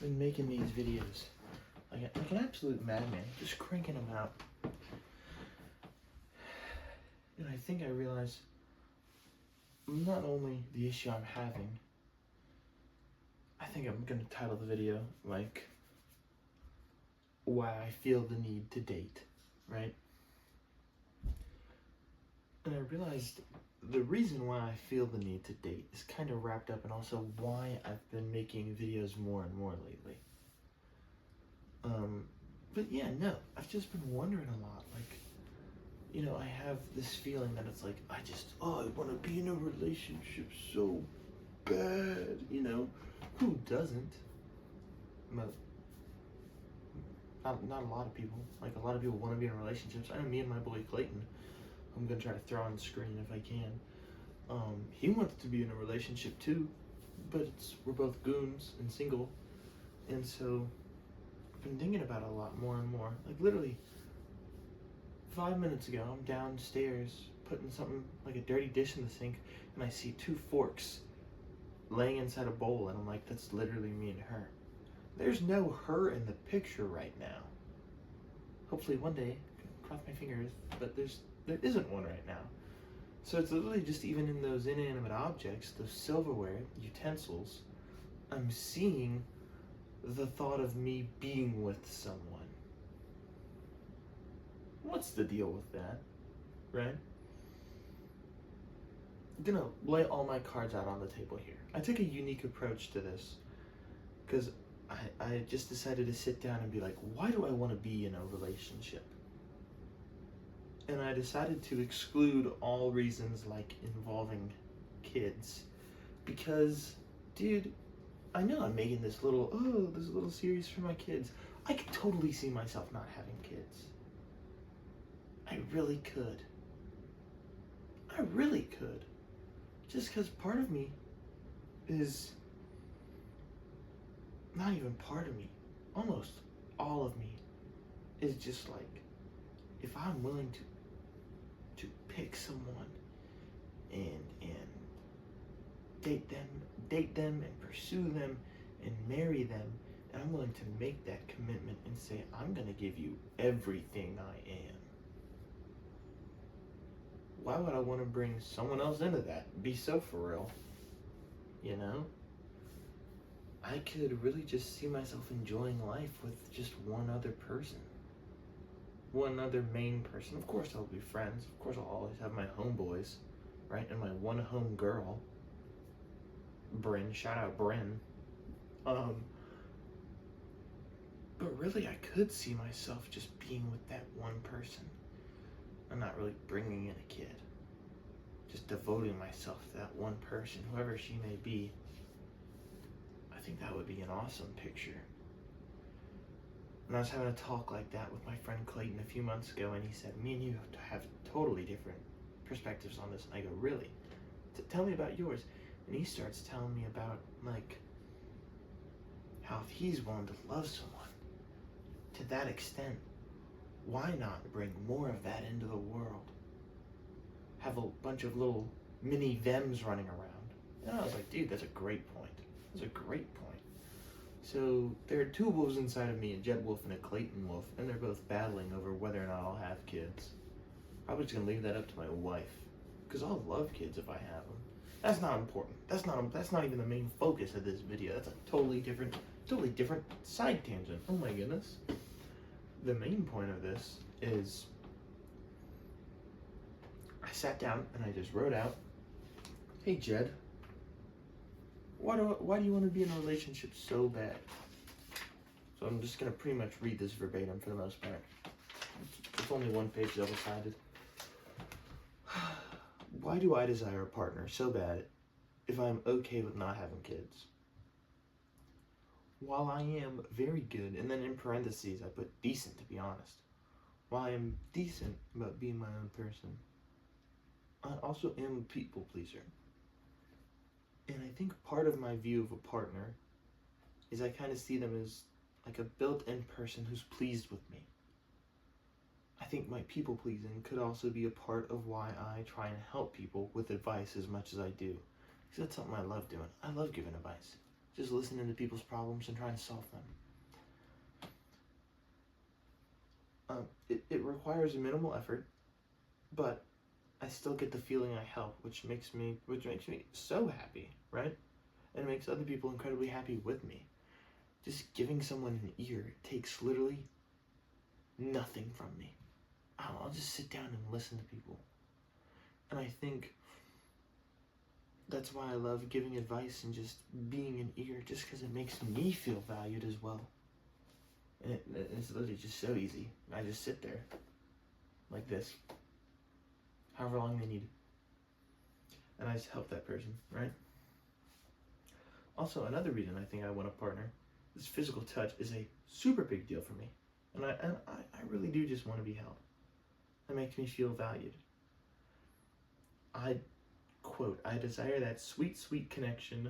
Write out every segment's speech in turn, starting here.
been making these videos like an absolute madman, just cranking them out. And I think I realized not only the issue I'm having, I think I'm going to title the video like why I feel the need to date, right? And I realized the reason why I feel the need to date is kind of wrapped up in also why I've been making videos more and more lately. But yeah, no, I've just been wondering a lot, like, you know, I have this feeling that it's like, I want to be in a relationship so bad, you know? Who doesn't? Not a lot of people. Like, a lot of people want to be in relationships. I know me and my boy Clayton, I'm going to try to throw on the screen if I can. He wants to be in a relationship too, but we're both goons and single. And so I've been thinking about it a lot more and more. Like, literally 5 minutes ago, I'm downstairs putting something like a dirty dish in the sink, and I see 2 forks laying inside a bowl, and I'm like, that's literally me and her. There's no her in the picture right now. Hopefully one day, cross my fingers, but there isn't one right now. So it's literally just even in those inanimate objects, those silverware, utensils, I'm seeing the thought of me being with someone. What's the deal with that, right? I'm gonna lay all my cards out on the table here. I took a unique approach to this because I just decided to sit down and be like, why do I want to be in a relationship? And I decided to exclude all reasons like involving kids because, dude, I know I'm making this little series for my kids. I could totally see myself not having kids. I really could. I really could. Just because part of me is not even part of me. Almost all of me is just like, if I'm willing to pick someone and date them and pursue them and marry them, and I'm willing to make that commitment and say, I'm gonna give you everything I am. Why would I want to bring someone else into that? Be so for real, you know? I could really just see myself enjoying life with just one other person. One other main person. Of course I'll be friends. Of course I'll always have my homeboys, right? And my one home girl, Bryn. Shout out Bryn. But really I could see myself just being with that one person. I'm not really bringing in a kid. Just devoting myself to that one person, whoever she may be. I think that would be an awesome picture. And I was having a talk like that with my friend Clayton a few months ago, and he said, me and you have totally different perspectives on this. And I go, really? Tell me about yours. And he starts telling me about, like, how if he's willing to love someone to that extent, why not bring more of that into the world? Have a bunch of little mini thems running around. And I was like, dude, that's a great point. That's a great point. So there are 2 wolves inside of me, a Jed wolf and a Clayton wolf, and they're both battling over whether or not I'll have kids. Probably just gonna leave that up to my wife, because I'll love kids if I have them. That's not important. That's not even the main focus of this video. That's a totally different side tangent. Oh my goodness. The main point of this is I sat down and I just wrote out, hey Jed, why do you want to be in a relationship so bad? So I'm just going to pretty much read this verbatim for the most part. It's only one page double-sided. Why do I desire a partner so bad if I'm okay with not having kids? While I am very good, and then in parentheses I put decent to be honest. While I am decent about being my own person, I also am a people pleaser. And I think part of my view of a partner is I kind of see them as like a built-in person who's pleased with me. I think my people pleasing could also be a part of why I try and help people with advice as much as I do. Because that's something I love doing. I love giving advice. just listening to people's problems and trying to solve them. It requires minimal effort, but I still get the feeling I help, which makes me so happy, right? And it makes other people incredibly happy with me. Just giving someone an ear takes literally nothing from me. I'll just sit down and listen to people. And I think that's why I love giving advice and just being an ear, just because it makes me feel valued as well. And it's literally just so easy. I just sit there, like this, however long they need. And I just help that person, right? Also, another reason I think I want a partner is physical touch is a super big deal for me. And I really do just want to be held. That makes me feel valued. I quote, I desire that sweet, sweet connection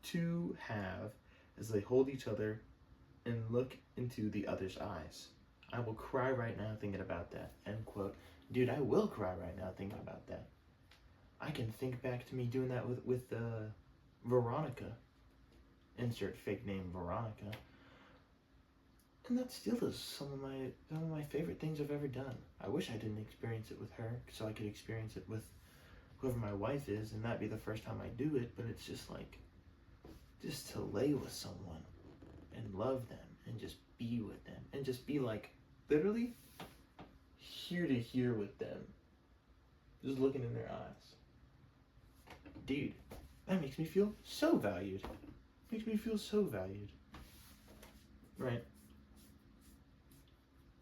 to have as they hold each other and look into the other's eyes. I will cry right now thinking about that, end quote. Dude, I will cry right now thinking about that. I can think back to me doing that with Veronica. Insert fake name Veronica. And that still is some of my favorite things I've ever done. I wish I didn't experience it with her, so I could experience it with whoever my wife is, and that'd be the first time I do it. But it's just like, just to lay with someone and love them and just be with them and just be like literally here to here with them, just looking in their eyes. Dude, that makes me feel so valued. Makes me feel so valued. Right?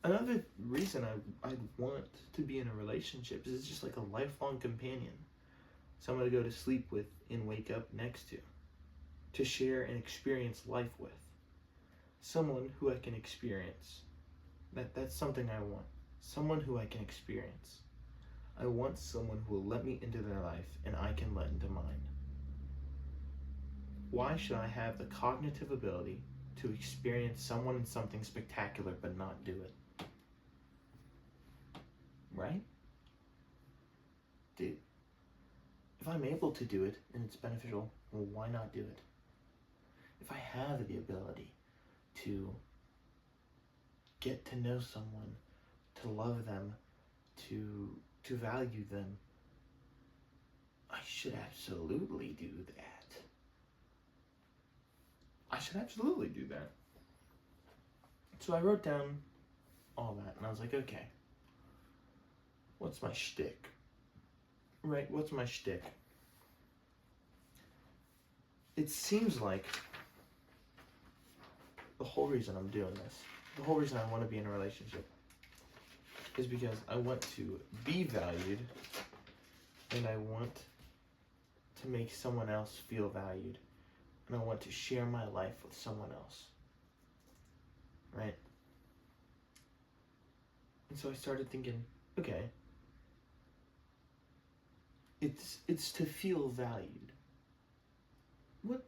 Another reason I want to be in a relationship is it's just like a lifelong companion. Someone to go to sleep with and wake up next to share and experience life with. Someone who I can experience. That's something I want. Someone who I can experience. I want someone who will let me into their life and I can let into mine. Why should I have the cognitive ability to experience someone and something spectacular but not do it? Right? Dude, if I'm able to do it and it's beneficial, well, why not do it? If I have the ability to get to know someone, to love them, to value them, I should absolutely do that. I should absolutely do that. So I wrote down all that and I was like, okay, what's my shtick? Right, what's my shtick? It seems like the whole reason I'm doing this, the whole reason I want to be in a relationship is because I want to be valued and I want to make someone else feel valued and I want to share my life with someone else. Right? And so I started thinking, okay, it's to feel valued.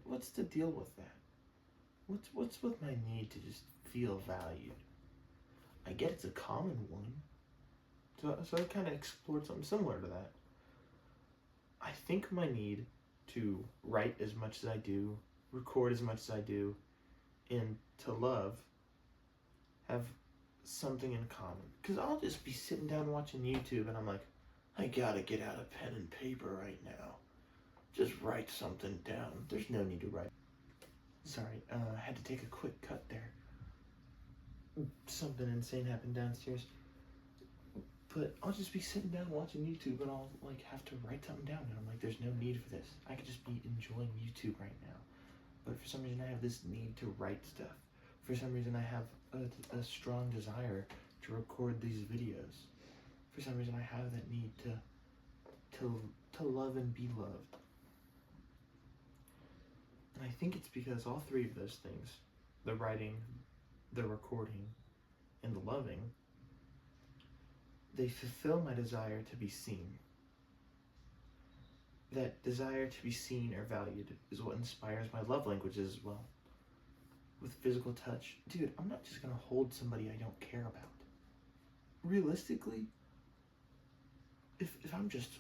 What's the deal with that? What's with my need to just feel valued? I get it's a common one. So I kind of explored something similar to that. I think my need to write as much as I do, record as much as I do, and to love have something in common. Because I'll just be sitting down watching YouTube and I'm like, I gotta get out a pen and paper right now. Just write something down. There's no need to write. Sorry, I had to take a quick cut there. Something insane happened downstairs. But I'll just be sitting down watching YouTube and I'll like have to write something down and I'm like, there's no need for this. I could just be enjoying YouTube right now. But for some reason I have this need to write stuff. For some reason I have a strong desire to record these videos. For some reason I have that need to love and be loved. And I think it's because all three of those things, the writing, the recording, and the loving, they fulfill my desire to be seen. That desire to be seen or valued is what inspires my love languages as well. With physical touch, dude, I'm not just gonna hold somebody I don't care about. Realistically, if I'm just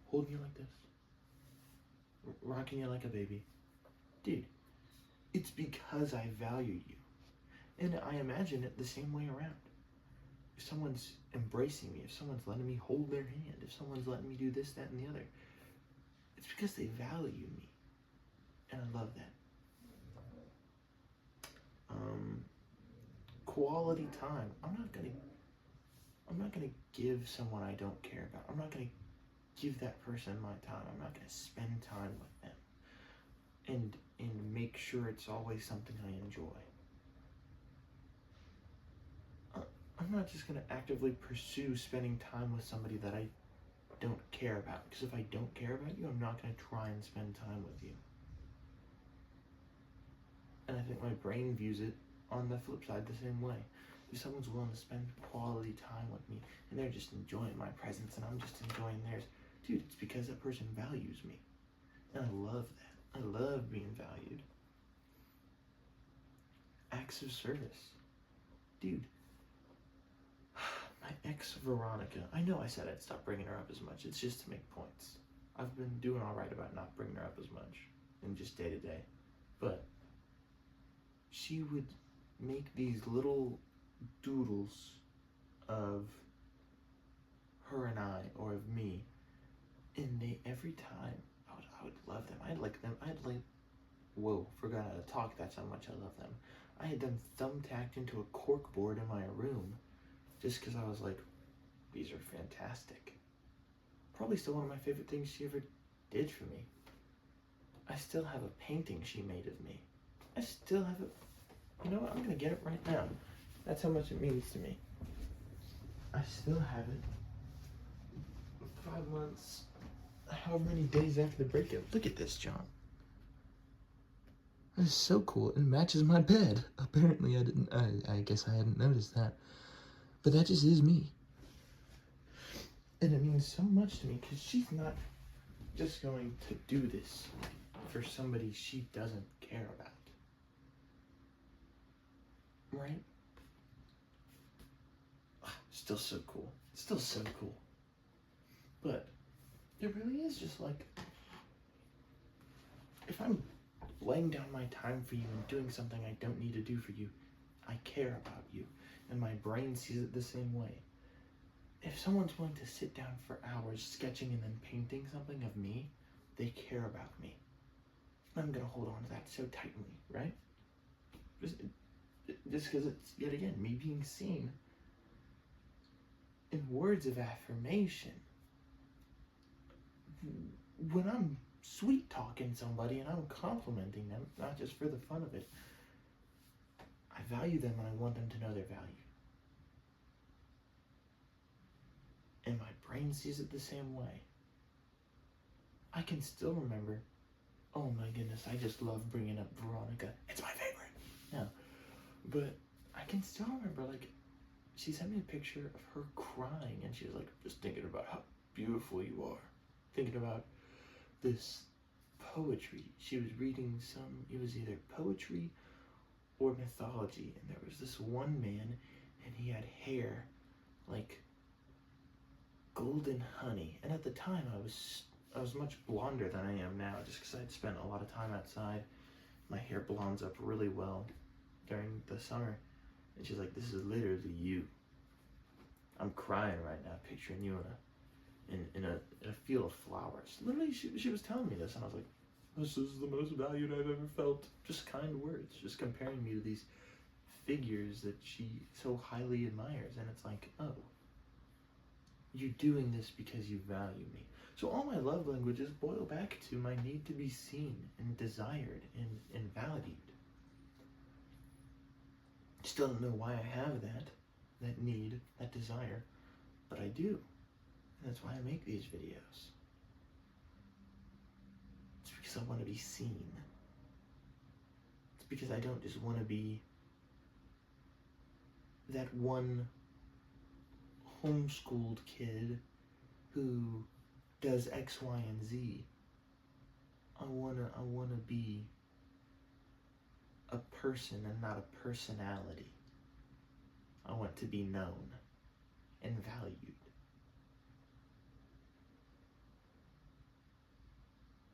holding you like this, rocking you like a baby. Dude, it's because I value you. And I imagine it the same way around. If someone's embracing me, if someone's letting me hold their hand, if someone's letting me do this, that, and the other, it's because they value me. And I love that. Quality time. I'm not gonna give someone I don't care about. I'm not gonna give that person my time. I'm not gonna spend time with them and make sure it's always something I enjoy. I'm not just gonna actively pursue spending time with somebody that I don't care about. Because if I don't care about you, I'm not gonna try and spend time with you. And I think my brain views it on the flip side the same way. If someone's willing to spend quality time with me and they're just enjoying my presence and I'm just enjoying theirs, dude, it's because that person values me. And I love that. I love being valued. Acts of service. Dude, my ex Veronica, I know I said I'd stop bringing her up as much. It's just to make points. I've been doing all right about not bringing her up as much in just day to day. But she would make these little doodles of her and I, or of me, and every time I would love them. Whoa, forgot how to talk, that's how much I love them. I had them thumbtacked into a cork board in my room just because I was like, these are fantastic. Probably still one of my favorite things she ever did for me. I still have a painting she made of me. I still have it. You know what? I'm gonna get it right now. That's how much it means to me. I still have it. 5 months, however many days after the breakup. Look at this, John. That is so cool. It matches my bed. Apparently I guess I hadn't noticed that. But that just is me. And it means so much to me because she's not just going to do this for somebody she doesn't care about. Right? Still so cool. Still so cool. But it really is just like, if I'm laying down my time for you and doing something I don't need to do for you, I care about you. And my brain sees it the same way. If someone's willing to sit down for hours sketching and then painting something of me, they care about me. I'm gonna hold on to that so tightly, right? Just because it's, yet again, me being seen in words of affirmation. When I'm sweet talking somebody and I'm complimenting them, not just for the fun of it, I value them and I want them to know their value. And my brain sees it the same way. I can still remember, oh my goodness, I just love bringing up Veronica. It's my favorite. No, but I can still remember, like, she sent me a picture of her crying and she was like, just thinking about how beautiful you are. Thinking about this poetry. She was reading it was either poetry or mythology. And there was this one man and he had hair like golden honey. And at the time I was much blonder than I am now just because I'd spent a lot of time outside. My hair blondes up really well during the summer. And she's like, this is literally you. I'm crying right now, picturing you in a field of flowers. Literally, she was telling me this, and I was like, this is the most valued I've ever felt. Just kind words, just comparing me to these figures that she so highly admires. And it's like, oh, you're doing this because you value me. So all my love languages boil back to my need to be seen and desired and valued. Still don't know why I have that need, that desire, but I do. And that's why I make these videos. It's because I want to be seen. It's because I don't just want to be that one homeschooled kid who does X, Y, and Z. I wanna be a person and not a personality. I want to be known and valued.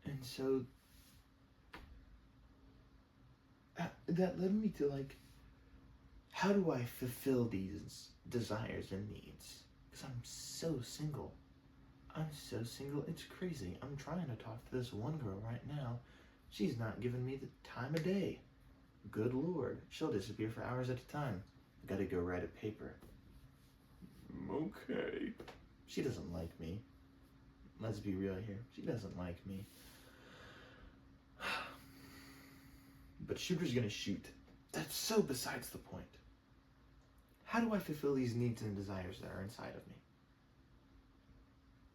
And And so that led me to like, how do I fulfill these desires and needs? Because I'm so single. It's crazy. I'm trying to talk to this one girl right now. She's not giving me the time of day. Good Lord. She'll disappear for hours at a time. I gotta go write a paper. Okay. She doesn't like me. Let's be real here. She doesn't like me. But shooter's gonna shoot. That's so besides the point. How do I fulfill these needs and desires that are inside of me?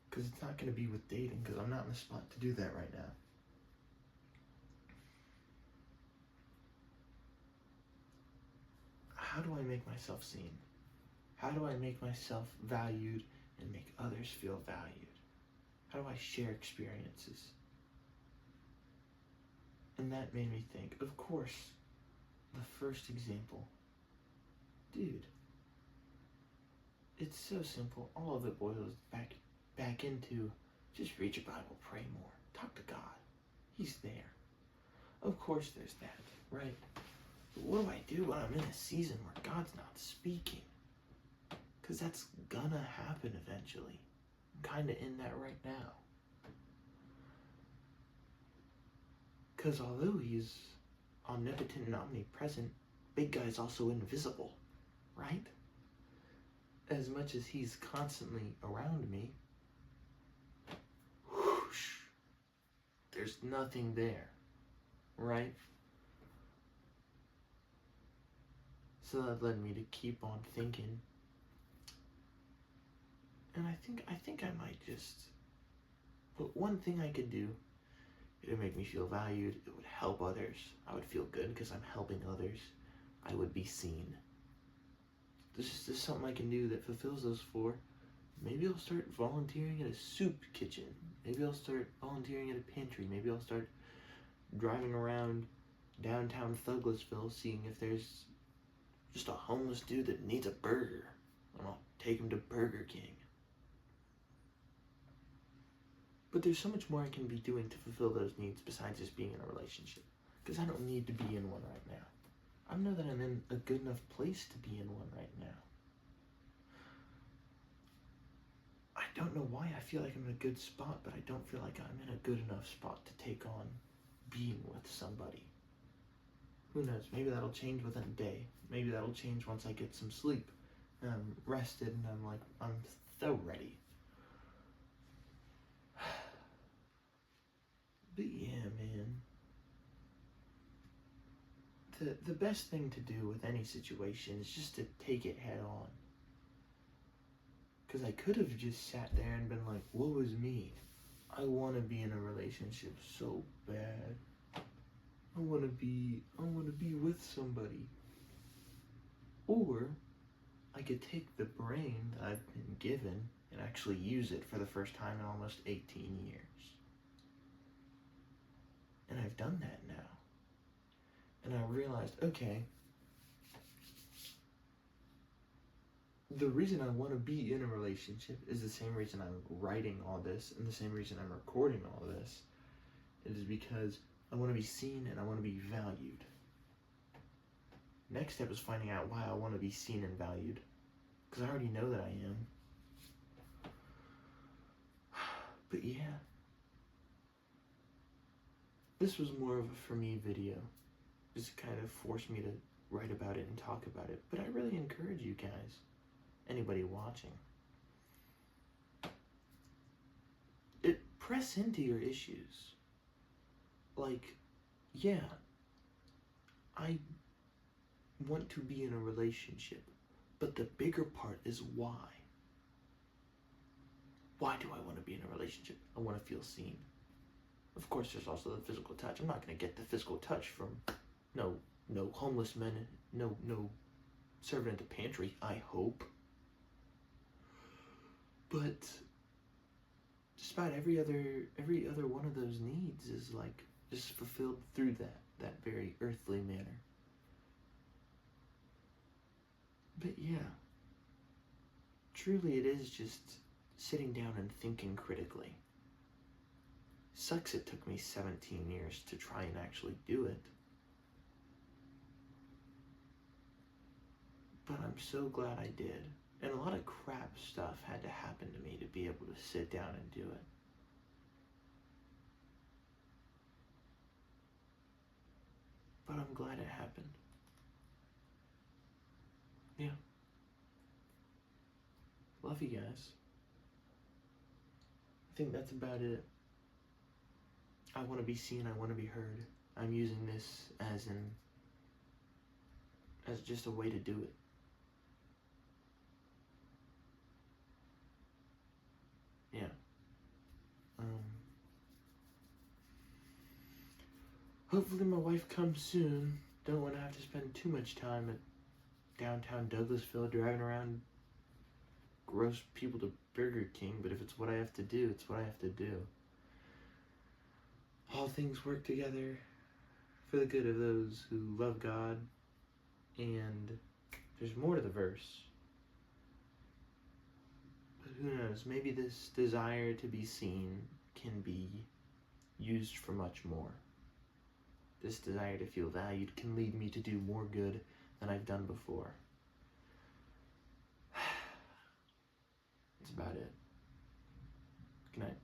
Because it's not going to be with dating, because I'm not in the spot to do that right now. How do I make myself seen? How do I make myself valued and make others feel valued? How do I share experiences? And that made me think, of course, the first example. Dude, it's so simple. All of it boils back into just read your Bible, pray more, talk to God. He's there. Of course there's that, right? But what do I do when I'm in a season where God's not speaking? Because that's gonna happen eventually. I'm kind of in that right now. Because although he's omnipotent and omnipresent, big guy's also invisible, right? As much as he's constantly around me, whoosh, there's nothing there, right? So that led me to keep on thinking. And I think I might just, but one thing I could do, it would make me feel valued, it would help others, I would feel good because I'm helping others, I would be seen. This is something I can do that fulfills those four. Maybe I'll start volunteering at a soup kitchen. Maybe I'll start volunteering at a pantry. Maybe I'll start driving around downtown Douglasville seeing if there's just a homeless dude that needs a burger. And I'll take him to Burger King. But there's so much more I can be doing to fulfill those needs besides just being in a relationship. Because I don't need to be in one right now. I know that I'm in a good enough place to be in one right now. I don't know why I feel like I'm in a good spot, but I don't feel like I'm in a good enough spot to take on being with somebody. Who knows? Maybe that'll change within a day. Maybe that'll change once I get some sleep. And I'm rested and I'm so ready. But yeah, man. The best thing to do with any situation is just to take it head on. Because I could have just sat there and been like, woe is me. I want to be in a relationship so bad. I want to be with somebody. Or I could take the brain that I've been given and actually use it for the first time in almost 18 years. And I've done that now. And I realized, okay, the reason I want to be in a relationship is the same reason I'm writing all this and the same reason I'm recording all this. It is because I want to be seen and I want to be valued. Next step is finding out why I want to be seen and valued. Because I already know that I am. But yeah. This was more of a for me video. Just kind of forced me to write about it and talk about it. But I really encourage you guys, anybody watching, press into your issues. Like, yeah, I want to be in a relationship, but the bigger part is why. Why do I want to be in a relationship? I want to feel seen. Of course, there's also the physical touch. I'm not going to get the physical touch from no homeless men, no serving at the pantry, I hope. But just about every other one of those needs is like just fulfilled through that very earthly manner. But yeah, truly it is just sitting down and thinking critically. Sucks it took me 17 years to try and actually do it. But I'm so glad I did. And a lot of crap stuff had to happen to me to be able to sit down and do it. But I'm glad it happened. Yeah. Love you guys. I think that's about it. I want to be seen, I want to be heard. I'm using this as just a way to do it. Yeah. Hopefully my wife comes soon. Don't want to have to spend too much time at downtown Douglasville driving around gross people to Burger King, but if it's what I have to do, it's what I have to do. All things work together for the good of those who love God, and there's more to the verse. But who knows, maybe this desire to be seen can be used for much more. This desire to feel valued can lead me to do more good than I've done before. That's about it. Good night.